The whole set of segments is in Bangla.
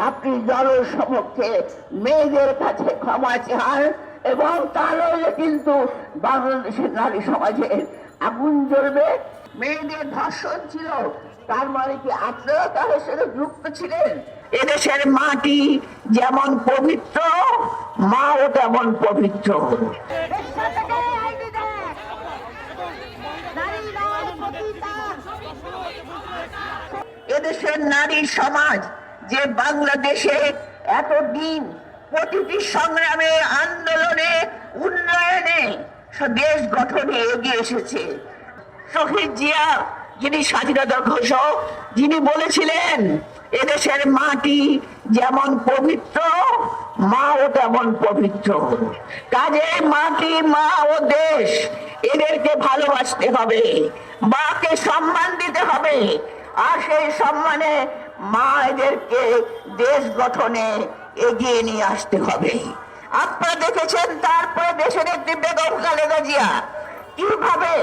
আপনি জনসমক্ষে মেয়েদের কাছে ক্ষমা চান, এবং তা নইলে কিন্তু বাংলাদেশের নারী সমাজে আগুন জ্বলবে। মেয়েদের ধর্ষণ ছিল, তার মানে কি আপনারা তাদের সাথে যুক্ত ছিলেন? এদেশের মাটি যেমন পবিত্র, মাও তেমন পবিত্র। এদেশের নারী সমাজ যে বাংলাদেশে এতদিন প্রতিটি সংগ্রামে, আন্দোলনে, উন্নয়নে, দেশ গঠনে এগিয়ে এসেছে। শহীদ জিয়া, যিনি স্বাধীনতার ঘোষক, যিনি বলেছিলেন এদেশের মাটি যেমন পবিত্র, মাও তেমন পবিত্র। কাজে মাটি, মা ও দেশ, এদেরকে ভালোবাসতে হবে, মাকে সম্মান দিতে হবে, আর সেই সম্মানে মা এদেরকে দেশ গঠনে এগিয়ে নিয়ে আসতে হবে। আপনারা দেখেছেন তারপরে দেশের একটি বেগম খালেদা জিয়া কিভাবে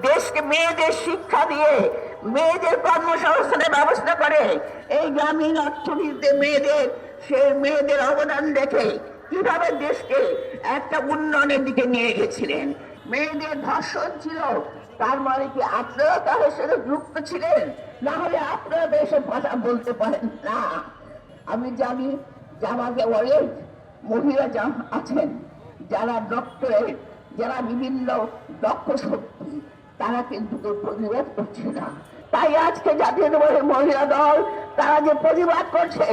দেশকে মেয়েদের শিক্ষা দিয়ে মেয়েদের কর্মসংস্থানের ব্যবস্থা করে, এই গ্রামীণ অর্থনীতিতে মেয়েদের অবদান দেখে কিভাবে দেশকে একটা উন্নয়নের দিকে নিয়ে গেছিলেন। মেয়েদের ধর্ষণ ছিল, তার মানে কি আপনারা তাদের সাথে যুক্ত ছিলেন? না হলে আপনারা দেশে ভাষা বলতে পারেন না। আমি জানি যে আমাকে অনেক মহিলা আছেন যারা ডক্টরেট, যারা বিভিন্ন দক্ষ শক্তি, তারা কিন্তু প্রতিবাদ করছে না। তাই আজকে জাতীয় মহিলা দল তারা যে প্রতিবাদ করছে,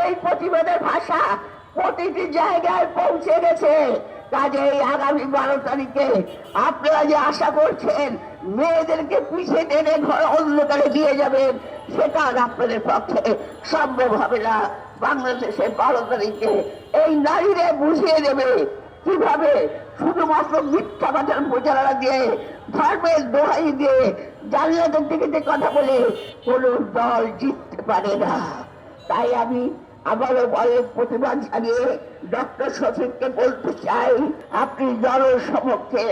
এই প্রতিবাদের ভাষা প্রতিটি জায়গায় পৌঁছে গেছে। কাজে আগামী 12 তারিখে আপনারা যে আশা করছেন মেয়েদেরকে পিছিয়ে টেনে ঘর অন্ধকারে দিয়ে যাবেন, সেটা আপনাদের পক্ষে সম্ভব হবে না। বাংলাদেশে 12 তারিখে এই নারীরা বুঝিয়ে দেবে কিভাবে শুধুমাত্র মিথ্যা কথার প্রচারণা দিয়ে, ধর্মের দোহাই দিয়ে, জালিয়াতের দিকে কথা বলে কোন দল জিততে পারে না। তাই আমি আবারও প্রতিবাদ জানিয়ে ডক্টর শফিককে বলতে চাই, আপনি জনসমক্ষে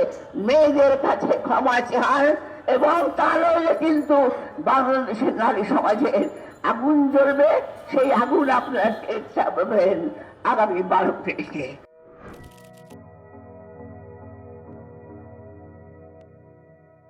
মেয়েদের কাছে ক্ষমা চান, এবং তা নইলে কিন্তু বাংলাদেশের নারী সমাজে আগুন জ্বলবে। সেই আগুন আপনারা টের পাবেন আগামী 12 তারিখে।